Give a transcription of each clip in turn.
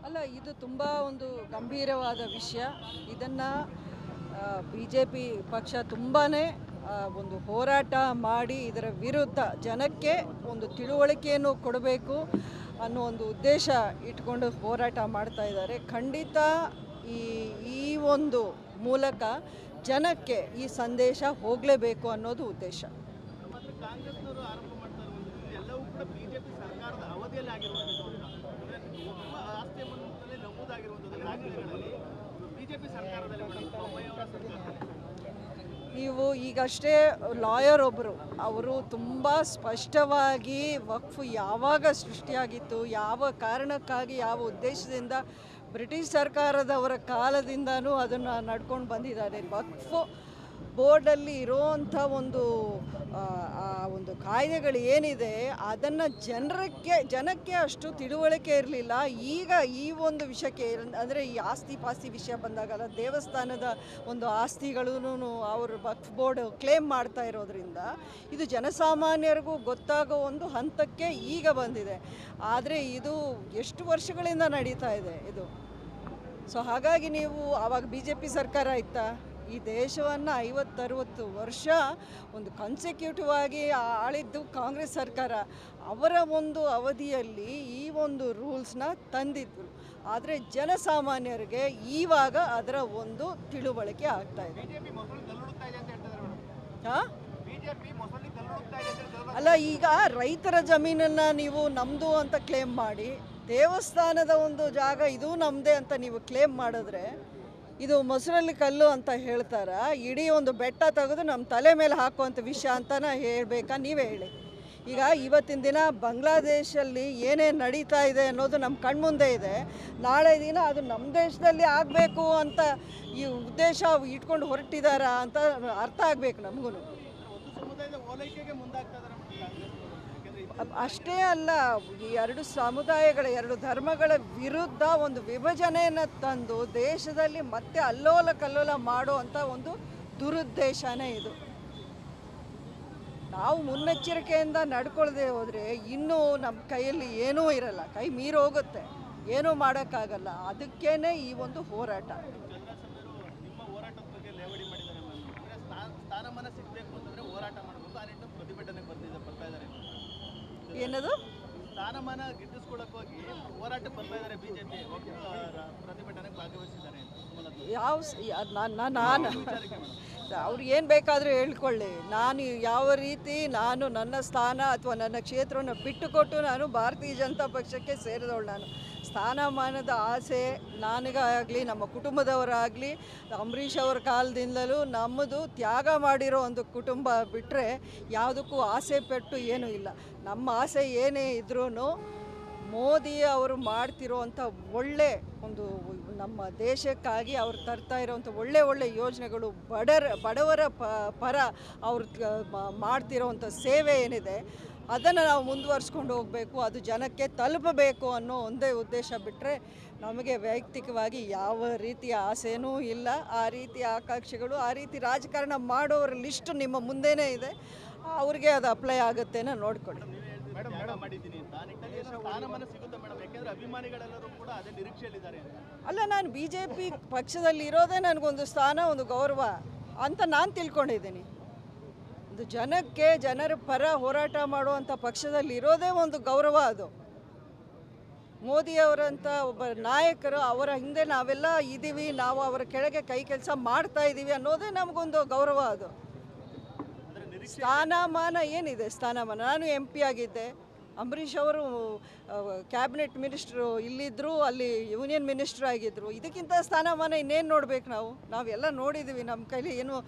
ಅಲ್ಲ, ಇದು ತುಂಬ ಒಂದು ಗಂಭೀರವಾದ ವಿಷಯ. ಇದನ್ನು BJP ಪಕ್ಷ ತುಂಬಾ ಒಂದು ಹೋರಾಟ ಮಾಡಿ ಇದರ ವಿರುದ್ಧ ಜನಕ್ಕೆ ಒಂದು ತಿಳುವಳಿಕೆಯನ್ನು ಕೊಡಬೇಕು ಅನ್ನೋ ಒಂದು ಉದ್ದೇಶ ಇಟ್ಕೊಂಡು ಹೋರಾಟ ಮಾಡ್ತಾ ಇದ್ದಾರೆ. ಖಂಡಿತ ಈ ಈ ಒಂದು ಮೂಲಕ ಜನಕ್ಕೆ ಈ ಸಂದೇಶ ಹೋಗಲೇಬೇಕು ಅನ್ನೋದು ಉದ್ದೇಶ. ಮಾತ್ರ ಕಾಂಗ್ರೆಸ್ನವರು ಆರೋಪ ಮಾಡ್ತಾ ಇರುವಂಥದ್ದು ಎಲ್ಲವೂ ಕೂಡ ಬಿಜೆಪಿ ಸರ್ಕಾರದ ಅವಧಿಯಲ್ಲಿ ಆಗಿರುವಂಥದ್ದು ಆಸ್ತಿ ಮನ್ನದಲ್ಲಿ ನಮೂದಾಗಿರುವಂಥದ್ದು ದಾಖಲೆಗಳಲ್ಲಿ ಬಿಜೆಪಿ ಸರ್ಕಾರದಲ್ಲಿ ಬೊಮ್ಮಾಯಿಯವರ ಸರ್ಕಾರದಲ್ಲಿ. ನೀವು ಈಗಷ್ಟೇ ಲಾಯರ್ ಒಬ್ಬರು ಅವರು ತುಂಬ ಸ್ಪಷ್ಟವಾಗಿ ವಕ್ಫ್ ಯಾವಾಗ ಸೃಷ್ಟಿಯಾಗಿತ್ತು, ಯಾವ ಕಾರಣಕ್ಕಾಗಿ, ಯಾವ ಉದ್ದೇಶದಿಂದ ಬ್ರಿಟಿಷ್ ಸರ್ಕಾರದವರ ಕಾಲದಿಂದನೂ ಅದನ್ನು ನಡ್ಕೊಂಡು ಬಂದಿದ್ದಾರೆ. ವಕ್ಫ್ ಬೋರ್ಡಲ್ಲಿ ಇರೋವಂಥ ಒಂದು ಕಾಯ್ದೆಗಳು ಏನಿದೆ ಅದನ್ನು ಜನಕ್ಕೆ ಅಷ್ಟು ತಿಳುವಳಿಕೆ ಇರಲಿಲ್ಲ. ಈಗ ಈ ಒಂದು ವಿಷಯಕ್ಕೆ ಅಂದರೆ ಈ ಆಸ್ತಿ ಪಾಸ್ತಿ ವಿಷಯ ಬಂದಾಗಲ್ಲ, ದೇವಸ್ಥಾನದ ಒಂದು ಆಸ್ತಿಗಳೂ ಅವರು ವಕ್ಫ್ ಬೋರ್ಡ್ ಕ್ಲೇಮ್ ಮಾಡ್ತಾ ಇರೋದ್ರಿಂದ ಇದು ಜನಸಾಮಾನ್ಯರಿಗೂ ಗೊತ್ತಾಗೋ ಒಂದು ಹಂತಕ್ಕೆ ಈಗ ಬಂದಿದೆ. ಆದರೆ ಇದು ಎಷ್ಟು ವರ್ಷಗಳಿಂದ ನಡೀತಾ ಇದೆ ಇದು. ಸೊ ಹಾಗಾಗಿ ನೀವು ಆವಾಗ BJP ಸರ್ಕಾರ ಇತ್ತಾ? ಈ ದೇಶವನ್ನು 50-60 ವರ್ಷ ಒಂದು ಕನ್ಸಿಕ್ಯೂಟಿವ್ ಆಗಿ ಆಳಿದ್ದು ಕಾಂಗ್ರೆಸ್ ಸರ್ಕಾರ. ಅವರ ಒಂದು ಅವಧಿಯಲ್ಲಿ ಈ ಒಂದು ರೂಲ್ಸ್ನ ತಂದಿದ್ರು. ಆದರೆ ಜನಸಾಮಾನ್ಯರಿಗೆ ಇವಾಗ ಅದರ ಒಂದು ತಿಳುವಳಿಕೆ ಆಗ್ತಾ ಇದೆ. ಅಲ್ಲ, ಈಗ ರೈತರ ಜಮೀನನ್ನು ನೀವು ನಮ್ಮದು ಅಂತ ಕ್ಲೇಮ್ ಮಾಡಿ, ದೇವಸ್ಥಾನದ ಒಂದು ಜಾಗ ಇದು ನಮ್ಮದೇ ಅಂತ ನೀವು ಕ್ಲೇಮ್ ಮಾಡಿದ್ರೆ ಇದು ಮೊಸರಲ್ಲಿ ಕಲ್ಲು ಅಂತ ಹೇಳ್ತಾರ? ಇಡೀ ಒಂದು ಬೆಟ್ಟ ತೆಗೆದು ನಮ್ಮ ತಲೆ ಮೇಲೆ ಹಾಕುವಂಥ ವಿಷಯ ಅಂತಲೇ ಹೇಳಬೇಕಾ? ನೀವೇ ಹೇಳಿ. ಈಗ ಇವತ್ತಿನ ದಿನ ಬಾಂಗ್ಲಾದೇಶಲ್ಲಿ ಏನೇನು ನಡೀತಾ ಇದೆ ಅನ್ನೋದು ನಮ್ಮ ಕಣ್ಮುಂದೆ ಇದೆ. ನಾಳೆ ದಿನ ಅದು ನಮ್ಮ ದೇಶದಲ್ಲಿ ಆಗಬೇಕು ಅಂತ ಈ ಉದ್ದೇಶ ಇಟ್ಕೊಂಡು ಹೊರಟಿದ್ದಾರಾ ಅಂತ ಅರ್ಥ ಆಗಬೇಕು ನಮಗೂ. ಅಷ್ಟೇ ಅಲ್ಲ, ಈ ಎರಡು ಸಮುದಾಯಗಳ, ಎರಡು ಧರ್ಮಗಳ ವಿರುದ್ಧ ಒಂದು ವಿಭಜನೆಯನ್ನು ತಂದು ದೇಶದಲ್ಲಿ ಮತ್ತೆ ಅಲ್ಲೋಲ ಕಲ್ಲೋಲ ಮಾಡುವಂಥ ಒಂದು ದುರುದ್ದೇಶನೇ ಇದು. ನಾವು ಮುನ್ನೆಚ್ಚರಿಕೆಯಿಂದ ನಡ್ಕೊಳ್ದೆ ಹೋದರೆ ಇನ್ನೂ ನಮ್ಮ ಕೈಯಲ್ಲಿ ಏನೂ ಇರಲ್ಲ, ಕೈ ಮೀರಿ ಹೋಗುತ್ತೆ, ಏನೂ ಮಾಡೋಕ್ಕಾಗಲ್ಲ. ಅದಕ್ಕೇ ಈ ಒಂದು ಹೋರಾಟ. ನಿಮ್ಮ ಹೋರಾಟದ ಬಗ್ಗೆ ಲೇವಡಿ ಮಾಡಿದ್ದಾರೆ, ಸ್ಥಾನಮಾನ ಸಿಗಬೇಕು ಅಂತಂದರೆ ಹೋರಾಟ ಮಾಡಬೇಕು, ಆ ನಿಟ್ಟಿನಲ್ಲಿ ಪ್ರತಿಭಟನೆಗೆ ಬರ್ತಾ ಇದ್ದಾರೆ. ಏನದು? ಸ್ಥಾನಮಾನ ಗಿಟ್ಟಿಸ್ಕೊಳ್ಳೋಕ್ಕೋಗಿ ಹೋರಾಟಕ್ಕೆ ಬರ್ತಾ ಇದ್ದಾರೆ BJP, ಪ್ರತಿಭಟನೆಗೆ ಭಾಗವಹಿಸಿದ್ದಾರೆ. ನಾನು ಅವ್ರು ಏನು ಬೇಕಾದರೂ ಹೇಳ್ಕೊಳ್ಳಿ. ನಾನು ಯಾವ ರೀತಿ ನನ್ನ ಸ್ಥಾನ ಅಥವಾ ನನ್ನ ಕ್ಷೇತ್ರವನ್ನು ಬಿಟ್ಟುಕೊಟ್ಟು ನಾನು ಭಾರತೀಯ ಜನತಾ ಪಕ್ಷಕ್ಕೆ ಸೇರಿದವಳು. ನಾನು ಸ್ಥಾನಮಾನದ ಆಸೆ ನನಗಾಗಲಿ, ನಮ್ಮ ಕುಟುಂಬದವರಾಗಲಿ, ಅಂಬರೀಷ್ ಅವರ ಕಾಲದಿಂದಲೂ ನಮ್ಮದು ತ್ಯಾಗ ಮಾಡಿರೋ ಒಂದು ಕುಟುಂಬ ಬಿಟ್ಟರೆ ಯಾವುದಕ್ಕೂ ಆಸೆ ಪಟ್ಟು ಏನೂ ಇಲ್ಲ. ನಮ್ಮ ಆಸೆ ಏನೇ ಇದ್ರೂ ಮೋದಿ ಅವರು ಮಾಡ್ತಿರೋವಂಥ ಒಳ್ಳೆ ಒಂದು ನಮ್ಮ ದೇಶಕ್ಕಾಗಿ ಅವ್ರು ತರ್ತಾ ಇರೋವಂಥ ಒಳ್ಳೆ ಯೋಜನೆಗಳು, ಬಡವರ ಪರ ಅವ್ರು ಮಾಡ್ತಿರೋವಂಥ ಸೇವೆ ಏನಿದೆ ಅದನ್ನು ನಾವು ಮುಂದುವರಿಸ್ಕೊಂಡು ಹೋಗಬೇಕು, ಅದು ಜನಕ್ಕೆ ತಲುಪಬೇಕು ಅನ್ನೋ ಒಂದೇ ಉದ್ದೇಶ ಬಿಟ್ಟರೆ ನಮಗೆ ವೈಯಕ್ತಿಕವಾಗಿ ಯಾವ ರೀತಿಯ ಆಸೆನೂ ಇಲ್ಲ. ಆ ರೀತಿಯ ಆಕಾಂಕ್ಷೆಗಳು, ಆ ರೀತಿ ರಾಜಕಾರಣ ಮಾಡೋರ ಲಿಸ್ಟು ನಿಮ್ಮ ಮುಂದೆನೇ ಇದೆ. ಅವ್ರಿಗೆ ಅದು ಅಪ್ಲೈ ಆಗುತ್ತೇನೋ ನೋಡ್ಕೊಳ್ಳಿ. ಅಲ್ಲ, ನಾನು BJP ಪಕ್ಷದಲ್ಲಿ ಇರೋದೇ ನನಗೊಂದು ಸ್ಥಾನ, ಒಂದು ಗೌರವ ಅಂತ ನಾನು ತಿಳ್ಕೊಂಡಿದ್ದೀನಿ. ಒಂದು ಜನರ ಪರ ಹೋರಾಟ ಮಾಡುವಂಥ ಪಕ್ಷದಲ್ಲಿ ಇರೋದೇ ಒಂದು ಗೌರವ. ಅದು ಮೋದಿಯವರಂಥ ಒಬ್ಬ ನಾಯಕರು, ಅವರ ಹಿಂದೆ ನಾವೆಲ್ಲ ಇದ್ದೀವಿ, ನಾವು ಅವರ ಕೆಳಗೆ ಕೈ ಕೆಲಸ ಮಾಡ್ತಾ ಇದ್ದೀವಿ ಅನ್ನೋದೇ ನಮಗೊಂದು ಗೌರವ. ಅದು ಸ್ಥಾನಮಾನ ಏನಿದೆ? ಸ್ಥಾನಮಾನ, ನಾನು MP ಆಗಿದ್ದೆ, ಅಂಬರೀಷ್ ಅವರು ಕ್ಯಾಬಿನೆಟ್ ಮಿನಿಸ್ಟ್ರು ಇಲ್ಲಿದ್ದರು, ಅಲ್ಲಿ ಯೂನಿಯನ್ ಮಿನಿಸ್ಟ್ರ್ ಆಗಿದ್ದರು. ಇದಕ್ಕಿಂತ ಸ್ಥಾನಮಾನ ಇನ್ನೇನು ನೋಡಬೇಕು? ನಾವೆಲ್ಲ ನೋಡಿದ್ದೀವಿ. ನಮ್ಮ ಕೈಲಿ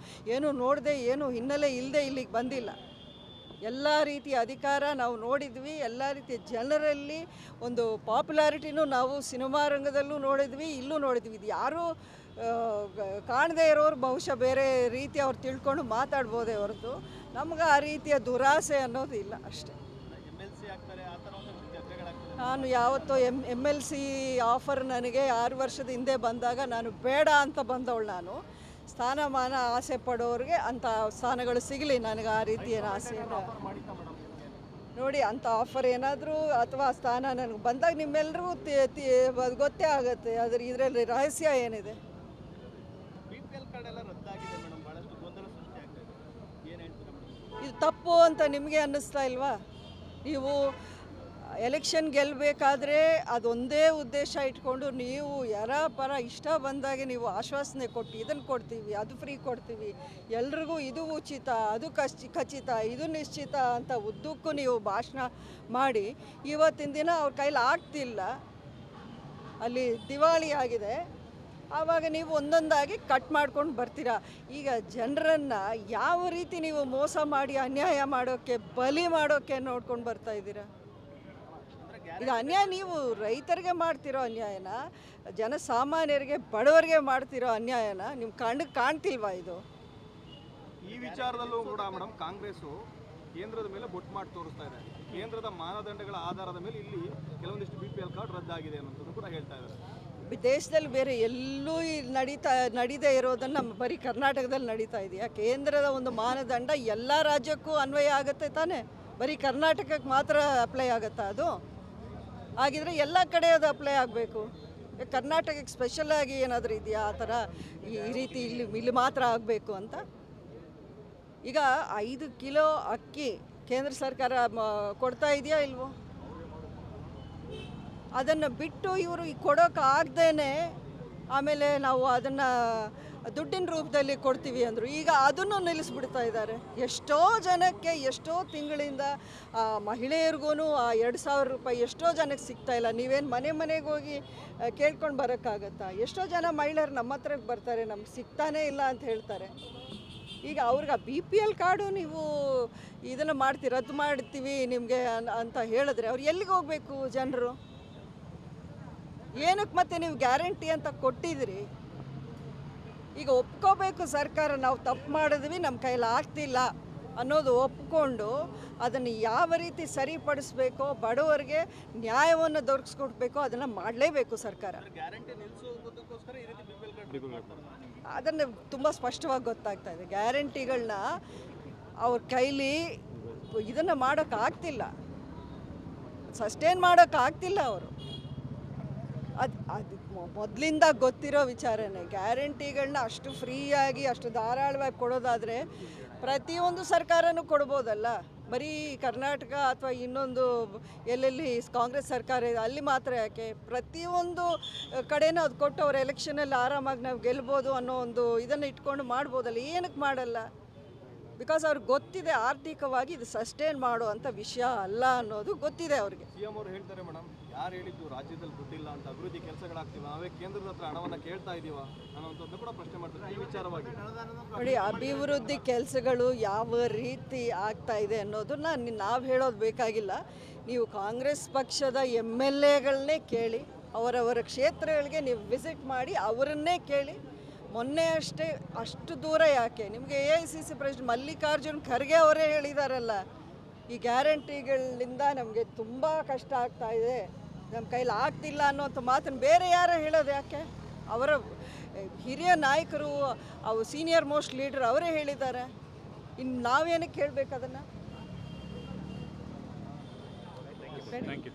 ಏನು ನೋಡದೆ, ಏನು ಹಿನ್ನೆಲೆ ಇಲ್ಲದೆ ಇಲ್ಲಿಗೆ ಬಂದಿಲ್ಲ. ಎಲ್ಲ ರೀತಿಯ ಅಧಿಕಾರ ನಾವು ನೋಡಿದ್ವಿ, ಎಲ್ಲ ರೀತಿಯ ಜನರಲ್ಲಿ ಒಂದು ಪಾಪ್ಯುಲಾರಿಟಿನೂ ನಾವು ಸಿನಿಮಾ ರಂಗದಲ್ಲೂ ನೋಡಿದ್ವಿ, ಇಲ್ಲೂ ನೋಡಿದ್ವಿ. ಇದು ಯಾರೂ ಕಾಣದೇ ಇರೋರು ಬಹುಶಃ ಬೇರೆ ರೀತಿ ಅವ್ರು ತಿಳ್ಕೊಂಡು ಮಾತಾಡ್ಬೋದೇ ಹೊರತು ನಮ್ಗೆ ಆ ರೀತಿಯ ದುರಾಸೆ ಅನ್ನೋದು ಇಲ್ಲ ಅಷ್ಟೇ. ನಾನು ಯಾವತ್ತೋ MLC ಆಫರ್ ನನಗೆ 6 ವರ್ಷದ ಹಿಂದೆ ಬಂದಾಗ ನಾನು ಬೇಡ ಅಂತ ಬಂದವಳು. ನಾನು ಸ್ಥಾನಮಾನ ಆಸೆ ಪಡೋರಿಗೆ ಅಂಥ ಸ್ಥಾನಗಳು ಸಿಗಲಿ, ನನಗೆ ಆ ರೀತಿಯ ಆಸೆ ಇಲ್ಲ. ನೋಡಿ ಅಂಥ ಆಫರ್ ಏನಾದರೂ ಅಥವಾ ಸ್ಥಾನ ನನಗೆ ಬಂದಾಗ ನಿಮ್ಮೆಲ್ಲರಿಗೂ ಗೊತ್ತೇ ಆಗುತ್ತೆ. ಇದರಲ್ಲಿ ರಹಸ್ಯ ಏನಿದೆ? BPL ಕಾರ್ಡ್ ಎಲ್ಲ ರದ್ದಾಗಿದೆ ಮೇಡಮ್, ಬಹಳಷ್ಟು ಗೊಂದಲ ಸೃಷ್ಟಿ ಆಗ್ತಾ ಇದೆ. ಏನು ಹೇಳ್ತೀರಾ ಮೇಡಮ್? ಇದು ತಪ್ಪು ಅಂತ ನಿಮಗೆ ಅನ್ನಿಸ್ತಾ ಇಲ್ವಾ? ನೀವು ಎಲೆಕ್ಷನ್ ಗೆಲ್ಲಬೇಕಾದ್ರೆ ಅದೊಂದೇ ಉದ್ದೇಶ ಇಟ್ಕೊಂಡು ನೀವು ಯಾರ ಪರ ಇಷ್ಟ ಬಂದಾಗೆ ನೀವು ಆಶ್ವಾಸನೆ ಕೊಟ್ಟು ಇದನ್ನು ಕೊಡ್ತೀವಿ, ಅದು ಫ್ರೀ ಕೊಡ್ತೀವಿ, ಎಲ್ರಿಗೂ ಇದು ಉಚಿತ, ಅದು ಖಚಿತ, ಇದು ನಿಶ್ಚಿತ ಅಂತ ಉದ್ದಕ್ಕೂ ನೀವು ಭಾಷಣ ಮಾಡಿ ಇವತ್ತಿನ ದಿನ ಅವ್ರ ಕೈಲಿ ಆಗ್ತಿಲ್ಲ, ಅಲ್ಲಿ ದಿವಾಳಿ ಆಗಿದೆ. ಆವಾಗ ನೀವು ಒಂದೊಂದಾಗಿ ಕಟ್ ಮಾಡ್ಕೊಂಡು ಬರ್ತೀರಾ. ಈಗ ಜನರನ್ನು ಯಾವ ರೀತಿ ನೀವು ಮೋಸ ಮಾಡಿ ಅನ್ಯಾಯ ಮಾಡೋಕ್ಕೆ, ಬಲಿ ಮಾಡೋಕ್ಕೆ ನೋಡ್ಕೊಂಡು ಬರ್ತಾ ಇದ್ದೀರಾ? ಇದು ಅನ್ಯಾಯ. ನೀವು ರೈತರಿಗೆ ಮಾಡ್ತಿರೋ ಅನ್ಯಾಯನ, ಜನಸಾಮಾನ್ಯರಿಗೆ ಬಡವರಿಗೆ ಮಾಡ್ತಿರೋ ಅನ್ಯಾಯನ ನಿಮ್ಮ ಕಣ್ಣಿಗೆ ಕಾಣ್ತಿಲ್ವಾ? ಇದು ಈ ವಿಚಾರದಲ್ಲೂ ಕೂಡ ಮೇಡಮ್ ಕಾಂಗ್ರೆಸ್ಸು ಕೇಂದ್ರದ ಮೇಲೆ ಬೊಟ್ಟು ಮಾಡಿ ತೋರಿಸ್ತಾ ಇದೆ. ಕೇಂದ್ರದ ಮಾನದಂಡಗಳ ಆಧಾರದ ಮೇಲೆ ಇಲ್ಲಿ ಕೆಲವೊಂದಿಷ್ಟು BPL ಕಾರ್ಡ್ ರದ್ದಾಗಿದೆ ಅನ್ನೋದು ಕೂಡ ಹೇಳ್ತಾ ಇದ್ದಾರೆ. ದೇಶದಲ್ಲಿ ಬೇರೆ ಎಲ್ಲೂ ನಡೀದೇ ಇರೋದನ್ನು ನಮ್ಮ ಬರೀ ಕರ್ನಾಟಕದಲ್ಲಿ ನಡೀತಾ ಇದೆಯಾ? ಕೇಂದ್ರದ ಒಂದು ಮಾನದಂಡ ಎಲ್ಲ ರಾಜ್ಯಕ್ಕೂ ಅನ್ವಯ ಆಗುತ್ತೆ ತಾನೇ, ಬರೀ ಕರ್ನಾಟಕಕ್ಕೆ ಮಾತ್ರ ಅಪ್ಲೈ ಆಗುತ್ತಾ? ಅದು ಹಾಗಿದ್ರೆ ಎಲ್ಲ ಕಡೆ ಅದು ಅಪ್ಲೈ ಆಗಬೇಕು. ಕರ್ನಾಟಕಕ್ಕೆ ಸ್ಪೆಷಲಾಗಿ ಏನಾದರೂ ಇದೆಯಾ ಆ ಥರ ಈ ರೀತಿ ಇಲ್ಲಿ ಮಾತ್ರ ಆಗಬೇಕು ಅಂತ? ಈಗ 5 ಕಿಲೋ ಅಕ್ಕಿ ಕೇಂದ್ರ ಸರ್ಕಾರ ಕೊಡ್ತಾ ಇದೆಯಾ ಇಲ್ವೋ? ಅದನ್ನು ಬಿಟ್ಟು ಇವರು ಕೊಡೋಕ್ಕಾಗ್ದೇ ಆಮೇಲೆ ನಾವು ಅದನ್ನು ದುಡ್ಡಿನ ರೂಪದಲ್ಲಿ ಕೊಡ್ತೀವಿ ಅಂದರು. ಈಗ ಅದನ್ನು ನಿಲ್ಲಿಸ್ಬಿಡ್ತಾ ಇದ್ದಾರೆ. ಎಷ್ಟೋ ಜನಕ್ಕೆ ಎಷ್ಟೋ ತಿಂಗಳಿಂದ ಮಹಿಳೆಯರಿಗೂ ಆ 2,000 ರೂಪಾಯಿ ಎಷ್ಟೋ ಜನಕ್ಕೆ ಸಿಗ್ತಾ ಇಲ್ಲ. ನೀವೇನು ಮನೆಗೆ ಹೋಗಿ ಕೇಳ್ಕೊಂಡು ಬರೋಕ್ಕಾಗತ್ತಾ? ಎಷ್ಟೋ ಜನ ಮಹಿಳೆಯರು ನಮ್ಮ ಹತ್ರಕ್ಕೆ ಬರ್ತಾರೆ, ನಮ್ಗೆ ಸಿಗ್ತಾನೇ ಇಲ್ಲ ಅಂತ ಹೇಳ್ತಾರೆ. ಈಗ ಅವ್ರಿಗೆ BPL ಕಾರ್ಡು ನೀವು ಇದನ್ನು ರದ್ದು ಮಾಡ್ತೀವಿ ನಿಮಗೆ ಅಂತ ಹೇಳಿದ್ರೆ ಅವ್ರು ಎಲ್ಲಿಗೆ ಹೋಗಬೇಕು ಜನರು? ಏನಕ್ಕೆ ಮತ್ತೆ ನೀವು ಗ್ಯಾರಂಟಿ ಅಂತ ಕೊಟ್ಟಿದ್ದೀರಿ? ಈಗ ಒಪ್ಕೋಬೇಕು ಸರ್ಕಾರ, ನಾವು ತಪ್ಪು ಮಾಡಿದ್ವಿ, ನಮ್ಮ ಕೈಲಿ ಆಗ್ತಿಲ್ಲ ಅನ್ನೋದು ಒಪ್ಕೊಂಡು ಅದನ್ನು ಯಾವ ರೀತಿ ಸರಿಪಡಿಸ್ಬೇಕೋ, ಬಡವರಿಗೆ ನ್ಯಾಯವನ್ನು ದೊರಕಿಸ್ಕೊಡ್ಬೇಕೋ ಅದನ್ನು ಮಾಡಲೇಬೇಕು ಸರ್ಕಾರ. ಗ್ಯಾರಂಟಿ ನಿಲ್ಲಿಸೋದಕ್ಕೋಸ್ಕರ ಈ ರೀತಿ BPL ಕಾರ್ಡ್ ಅದನ್ನು ತುಂಬ ಸ್ಪಷ್ಟವಾಗಿ ಗೊತ್ತಾಗ್ತಾ ಇದೆ. ಗ್ಯಾರಂಟಿಗಳನ್ನ ಅವ್ರ ಕೈಲಿ ಇದನ್ನು ಮಾಡೋಕ್ಕಾಗ್ತಿಲ್ಲ, ಸಸ್ಟೇನ್ ಮಾಡೋಕ್ಕಾಗ್ತಿಲ್ಲ ಅವರು. ಅದು ಮೊದಲಿಂದ ಗೊತ್ತಿರೋ ವಿಚಾರನೇ. ಗ್ಯಾರಂಟಿಗಳನ್ನ ಅಷ್ಟು ಫ್ರೀಯಾಗಿ ಅಷ್ಟು ಧಾರಾಳವಾಗಿ ಕೊಡೋದಾದರೆ ಪ್ರತಿಯೊಂದು ಸರ್ಕಾರನೂ ಕೊಡ್ಬೋದಲ್ಲ. ಬರೀ ಕರ್ನಾಟಕ ಅಥವಾ ಇನ್ನೊಂದು ಎಲ್ಲೆಲ್ಲಿ ಕಾಂಗ್ರೆಸ್ ಸರ್ಕಾರ ಇದೆ ಅಲ್ಲಿ ಮಾತ್ರ ಯಾಕೆ? ಪ್ರತಿಯೊಂದು ಕಡೆನೂ ಅದು ಕೊಟ್ಟು ಅವ್ರ ಎಲೆಕ್ಷನಲ್ಲಿ ಆರಾಮಾಗಿ ನಾವು ಗೆಲ್ಬೋದು ಅನ್ನೋ ಒಂದು ಇದನ್ನು ಇಟ್ಕೊಂಡು ಮಾಡ್ಬೋದಲ್ಲ. ಏನಕ್ಕೆ ಮಾಡಲ್ಲ? ಬಿಕಾಸ್ ಅವ್ರಿಗೆ ಗೊತ್ತಿದೆ ಆರ್ಥಿಕವಾಗಿ ಇದು ಸಸ್ಟೇನ್ ಮಾಡುವಂಥ ವಿಷಯ ಅಲ್ಲ ಅನ್ನೋದು ಗೊತ್ತಿದೆ ಅವ್ರಿಗೆ. CM ಅವರು ಹೇಳ್ತಾರೆ ಮೇಡಮ್, ಯಾರು ಹೇಳಿದ್ದು ರಾಜ್ಯದಲ್ಲಿ ದುಡ್ಡಿಲ್ಲ ಅಂತ, ಅಭಿವೃದ್ಧಿ ಕೆಲಸಗಳಾಗ್ತಿವ, ನಾವೇ ಕೇಂದ್ರದ ಹತ್ರ ಹಣವನ್ನು ಕೇಳ್ತಾ ಇದೀವ ಅನ್ನೋಂಥದ್ದು ಕೂಡ ಪ್ರಶ್ನೆ ಮಾಡ್ತಾರೆ ಈ ವಿಚಾರವಾಗಿ. ನೋಡಿ, ಅಭಿವೃದ್ಧಿ ಕೆಲಸಗಳು ಯಾವ ರೀತಿ ಆಗ್ತಾ ಇದೆ ಅನ್ನೋದನ್ನ ನಾವು ಹೇಳೋದು ಬೇಕಾಗಿಲ್ಲ. ನೀವು ಕಾಂಗ್ರೆಸ್ ಪಕ್ಷದ MLAಗಳನ್ನೇ ಕೇಳಿ, ಅವರವರ ಕ್ಷೇತ್ರಗಳಿಗೆ ನೀವು ವಿಸಿಟ್ ಮಾಡಿ ಅವರನ್ನೇ ಕೇಳಿ. ಮೊನ್ನೆ ಅಷ್ಟೇ ಅಷ್ಟು ದೂರ ಯಾಕೆ? ನಿಮಗೆ AICC ಪ್ರೆಸಿಡೆಂಟ್ ಮಲ್ಲಿಕಾರ್ಜುನ್ ಖರ್ಗೆ ಅವರೇ ಹೇಳಿದಾರಲ್ಲ, ಈ ಗ್ಯಾರಂಟಿಗಳಿಂದ ನಮಗೆ ತುಂಬ ಕಷ್ಟ ಆಗ್ತಾ ಇದೆ, ನಮ್ಮ ಕೈಲಿ ಆಗ್ತಿಲ್ಲ ಅನ್ನೋಂಥ ಮಾತನ್ನು ಬೇರೆ ಯಾರು ಹೇಳೋದು ಯಾಕೆ? ಅವರ ಹಿರಿಯ ನಾಯಕರು, ಅವು ಸೀನಿಯರ್ ಮೋಸ್ಟ್ ಲೀಡರ್ ಅವರೇ ಹೇಳಿದ್ದಾರೆ. ಇನ್ನು ನಾವೇನಕ್ಕೆ ಕೇಳಬೇಕು ಅದನ್ನು? Thank you.